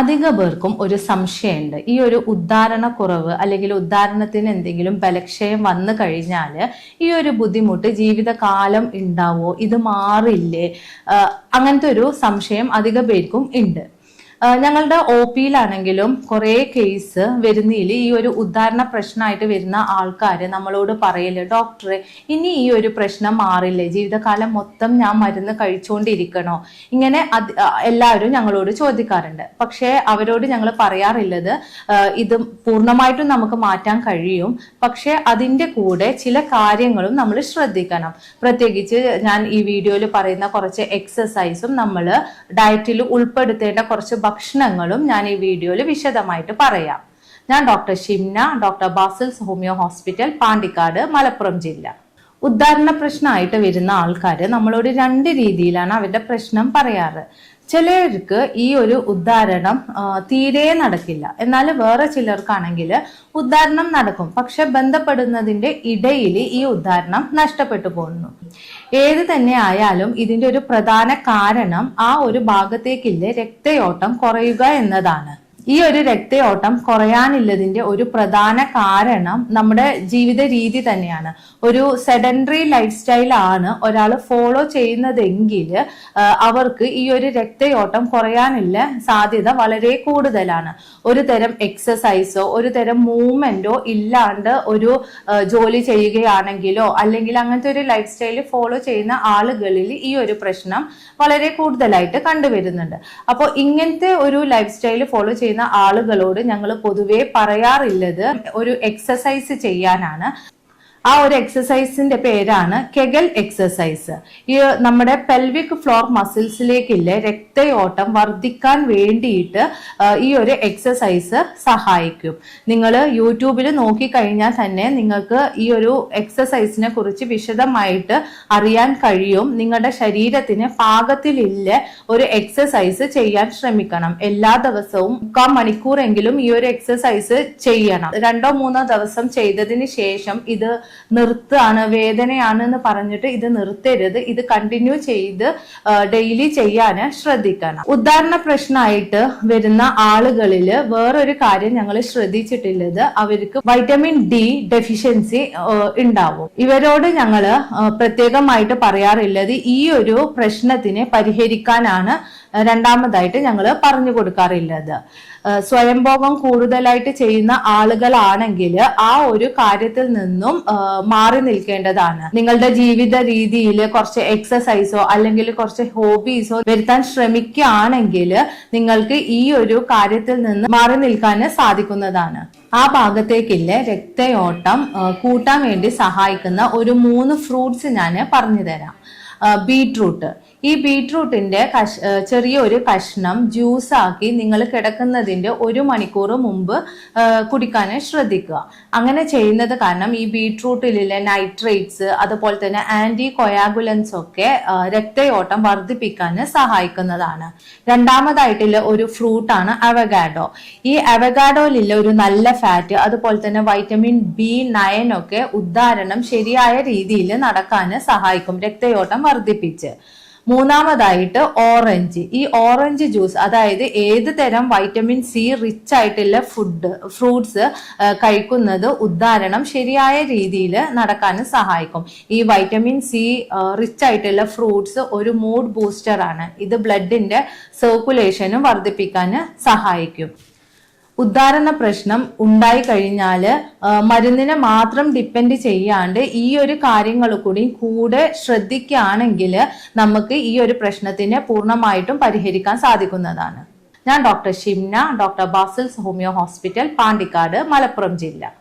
അധിക പേർക്കും ഒരു സംശയമുണ്ട്. ഈ ഒരു ഉദ്ധാരണക്കുറവ് അല്ലെങ്കിൽ ഉദ്ധാരണത്തിന് എന്തെങ്കിലും ബലക്ഷയം വന്നു കഴിഞ്ഞാൽ ഈ ഒരു ബുദ്ധിമുട്ട് ജീവിതകാലം ഉണ്ടാവോ, ഇത് മാറില്ലേ, അങ്ങനത്തെ ഒരു സംശയം അധിക പേർക്കും ഉണ്ട്. ഞങ്ങളുടെ ഒ പിയിലാണെങ്കിലും കുറേ കേസ് വരുന്നതിൽ ഈ ഒരു ഉദ്ധാരണ പ്രശ്നമായിട്ട് വരുന്ന ആൾക്കാർ നമ്മളോട് പറയല്, ഡോക്ടറെ ഇനി ഈ ഒരു പ്രശ്നം മാറില്ലേ, ജീവിതകാലം മൊത്തം ഞാൻ മരുന്ന് കഴിച്ചുകൊണ്ടിരിക്കണോ, ഇങ്ങനെ എല്ലാവരും ഞങ്ങളോട് ചോദിക്കാറുണ്ട്. പക്ഷേ അവരോട് ഞങ്ങൾ പറയാറുള്ളത് ഇത് പൂർണ്ണമായിട്ടും നമുക്ക് മാറ്റാൻ കഴിയും, പക്ഷെ അതിൻ്റെ കൂടെ ചില കാര്യങ്ങളും നമ്മൾ ശ്രദ്ധിക്കണം. പ്രത്യേകിച്ച് ഞാൻ ഈ വീഡിയോയിൽ പറയുന്ന കുറച്ച് എക്സസൈസും നമ്മൾ ഡയറ്റിൽ ഉൾപ്പെടുത്തേണ്ട കുറച്ച് ഭക്ഷണങ്ങളും ഞാൻ ഈ വീഡിയോയിൽ വിശദമായിട്ട് പറയാം. ഞാൻ doctor Shimna, doctor Basil's homeo hospital, Pandikkad, Malappuram ജില്ല. ഉദ്ധാരണ പ്രശ്നമായിട്ട് വരുന്ന ആൾക്കാർ നമ്മളോട് രണ്ട് രീതിയിലാണ് അവരുടെ പ്രശ്നം പറയാറ്. ചിലർക്ക് ഈ ഒരു ഉദ്ധാരണം തീരെ നടക്കില്ല, എന്നാൽ വേറെ ചിലർക്കാണെങ്കിൽ ഉദ്ധാരണം നടക്കും, പക്ഷെ ബന്ധപ്പെടുന്നതിന്റെ ഇടയിൽ ഈ ഉദ്ധാരണം നഷ്ടപ്പെട്ടു പോകുന്നു. ഏത് തന്നെ ആയാലും ഇതിന്റെ ഒരു പ്രധാന കാരണം ആ ഒരു ഭാഗത്തേക്കില്ലേ രക്തയോട്ടം കുറയുക എന്നതാണ്. ഈ ഒരു രക്തയോട്ടം കുറയാനുള്ളതിന്റെ ഒരു പ്രധാന കാരണം നമ്മുടെ ജീവിത രീതി തന്നെയാണ്. ഒരു സെഡൻഡറി ലൈഫ് സ്റ്റൈൽ ആണ് ഒരാൾ ഫോളോ ചെയ്യുന്നതെങ്കിൽ അവർക്ക് ഈ ഒരു രക്തയോട്ടം കുറയാനുള്ള സാധ്യത വളരെ കൂടുതലാണ്. ഒരു തരം എക്സസൈസോ ഒരു തരം മൂവ്മെന്റോ ഇല്ലാണ്ട് ഒരു ജോലി ചെയ്യുകയാണെങ്കിലോ അല്ലെങ്കിൽ അങ്ങനത്തെ ഒരു ലൈഫ് സ്റ്റൈൽ ഫോളോ ചെയ്യുന്ന ആളുകളിൽ ഈ ഒരു പ്രശ്നം വളരെ കൂടുതലായിട്ട് കണ്ടുവരുന്നുണ്ട്. അപ്പോൾ ഇങ്ങനത്തെ ഒരു ലൈഫ് സ്റ്റൈൽ ഫോളോ ചെയ്യുന്ന ആളുകളോട് ഞങ്ങൾ പൊതുവെ പറയാറുള്ളത് ഒരു എക്സസൈസ് ചെയ്യാനാണ്. ആ ഒരു എക്സസൈസിന്റെ പേരാണ് കെഗൽ എക്സസൈസ്. ഈ നമ്മുടെ പെൽവിക് ഫ്ലോർ മസിൽസിലേക്കില്ലേ രക്തയോട്ടം വർദ്ധിക്കാൻ വേണ്ടിയിട്ട് ഈ ഒരു എക്സസൈസ് സഹായിക്കും. നിങ്ങൾ യൂട്യൂബിൽ നോക്കിക്കഴിഞ്ഞാൽ തന്നെ നിങ്ങൾക്ക് ഈ ഒരു എക്സസൈസിനെ കുറിച്ച് വിശദമായിട്ട് അറിയാൻ കഴിയും. നിങ്ങളുടെ ശരീരത്തിന് പാകത്തിലില്ല ഒരു എക്സസൈസ് ചെയ്യാൻ ശ്രമിക്കണം. എല്ലാ ദിവസവും 3/4 മണിക്കൂറെങ്കിലും ഈ ഒരു എക്സസൈസ് ചെയ്യണം. 2-3 ദിവസം ചെയ്തതിന് ശേഷം ഇത് നിർത്തുകയാണ്, വേദനയാണ് എന്ന് പറഞ്ഞിട്ട് ഇത് നിർത്തരുത്. ഇത് കണ്ടിന്യൂ ചെയ്ത് ഡെയിലി ചെയ്യാൻ ശ്രദ്ധിക്കണം. ഉദ്ധാരണ പ്രശ്നമായിട്ട് വരുന്ന ആളുകളിൽ വേറൊരു കാര്യം ഞങ്ങൾ ശ്രദ്ധിച്ചിട്ടുള്ളത് അവർക്ക് വൈറ്റമിൻ ഡി ഡെഫിഷ്യൻസി ഉണ്ടാവും. ഇവരോട് ഞങ്ങൾ പ്രത്യേകമായിട്ട് പറയാറുള്ളത് ഈ ഒരു പ്രശ്നത്തിനെ പരിഹരിക്കാനാണ് രണ്ടാമതായിട്ട് ഞങ്ങൾ പറഞ്ഞു കൊടുക്കാറുള്ളത്. സ്വയംഭോഗം കൂടുതലായിട്ട് ചെയ്യുന്ന ആളുകളാണെങ്കിൽ ആ ഒരു കാര്യത്തിൽ നിന്നും മാറി നിൽക്കേണ്ടതാണ്. നിങ്ങളുടെ ജീവിത രീതിയിൽ കുറച്ച് എക്സസൈസോ അല്ലെങ്കിൽ കുറച്ച് ഹോബീസോ വരുത്താൻ ശ്രമിക്കുകയാണെങ്കിൽ നിങ്ങൾക്ക് ഈ ഒരു കാര്യത്തിൽ നിന്ന് മാറി നിൽക്കാൻ സാധിക്കുന്നതാണ്. ആ ഭാഗത്തേക്കില്ല രക്തയോട്ടം കൂട്ടാൻ വേണ്ടി സഹായിക്കുന്ന ഒരു 3 ഫ്രൂട്ട്സ് ഞാൻ പറഞ്ഞു തരാം. ബീട്രൂട്ട്. ഈ ബീട്രൂട്ടിന്റെ ചെറിയ ഒരു കഷ്ണം ജ്യൂസ് ആക്കി നിങ്ങൾ കിടക്കുന്നതിന്റെ 1 മണിക്കൂർ മുമ്പ് കുടിക്കാൻ ശ്രദ്ധിക്കുക. അങ്ങനെ ചെയ്യുന്നത് കാരണം ഈ ബീട്രൂട്ടിലെ നൈട്രേറ്റ്സ് അതുപോലെ തന്നെ ആന്റി കൊയാഗുലൻസ് ഒക്കെ രക്തയോട്ടം വർദ്ധിപ്പിക്കാൻ സഹായിക്കുന്നതാണ്. രണ്ടാമതായിട്ടുള്ള ഒരു ഫ്രൂട്ടാണ് അവഗാഡോ. ഈ അവഗാഡോയിലുള്ള ഒരു നല്ല ഫാറ്റ് അതുപോലെ തന്നെ വൈറ്റമിൻ B9 ഒക്കെ ഉദ്ധാരണം ശരിയായ രീതിയിൽ നടക്കാൻ സഹായിക്കും, രക്തയോട്ടം വർദ്ധിപ്പിച്ച്. മൂന്നാമതായിട്ട് ഓറഞ്ച്. ഈ ഓറഞ്ച് ജ്യൂസ്, അതായത് ഏത് തരം വൈറ്റമിൻ സി റിച്ച് ആയിട്ടുള്ള ഫ്രൂട്ട്സ് കഴിക്കുന്നത് ഉദ്ധാരണം ശരിയായ രീതിയിൽ നടക്കാൻ സഹായിക്കും. ഈ വൈറ്റമിൻ സി റിച്ച് ആയിട്ടുള്ള ഫ്രൂട്ട്സ് ഒരു മൂഡ് ബൂസ്റ്റർ ആണ്. ഇത് ബ്ലഡിന്റെ സർക്കുലേഷനും വർദ്ധിപ്പിക്കാൻ സഹായിക്കും. ഉദ്ധാരണ പ്രശ്നം ഉണ്ടായി കഴിഞ്ഞാൽ മരുന്നിനെ മാത്രം ഡിപ്പെൻഡ് ചെയ്യാണ്ട് ഈ ഒരു കാര്യങ്ങൾ കൂടെ ശ്രദ്ധിക്കുകയാണെങ്കിൽ നമുക്ക് ഈ ഒരു പ്രശ്നത്തിനെ പൂർണ്ണമായിട്ടും പരിഹരിക്കാൻ സാധിക്കുന്നതാണ്. ഞാൻ doctor Shimna, doctor Basil's homeo hospital, Pandikkad, Malappuram ജില്ല.